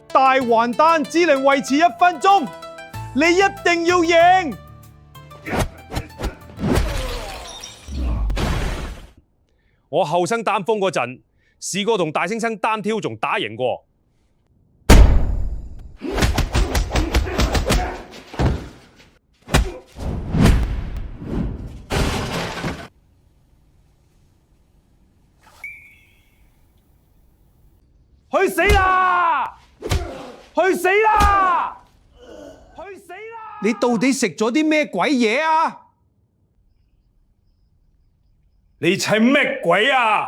大還丹只能維持1分鐘，你一定要贏！我後生擔風嗰陣，試過同大猩猩單挑，仲打贏過。去死啦！去死啦！去死啦！你到底食咗啲咩鬼嘢啊？你砌咩鬼啊？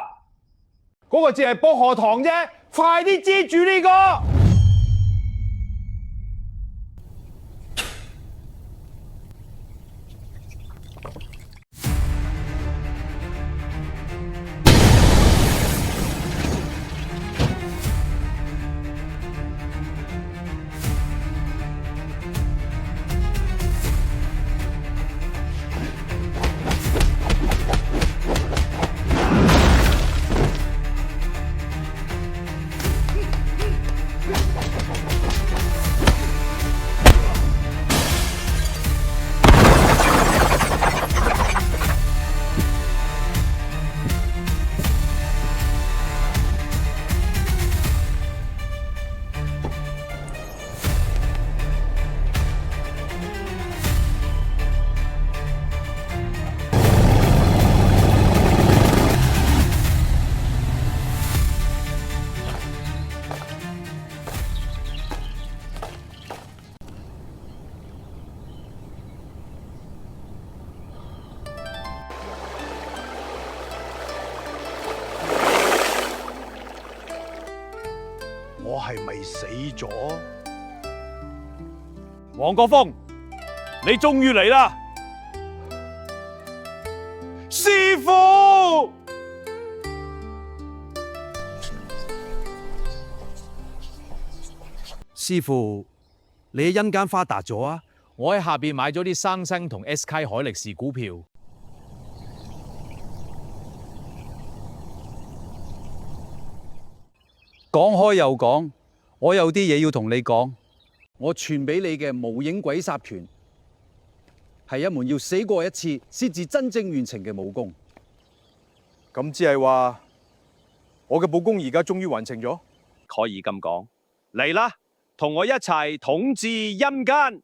嗰個只係薄荷糖啫，快啲遮住呢個！我係咪死咗？黃國鋒，你終於嚟啦！師父，師父，你喺陰間發達咗啊？我喺下邊買咗啲生生同 SK 海力士股票。講開又講，我有啲嘢要同你講。我傳俾你嘅無影鬼殺拳，係一門要死過一次先至真正完成嘅武功。咁即係話，我嘅武功而家終於完成咗？可以咁講，嚟啦，同我一齊統治陰間！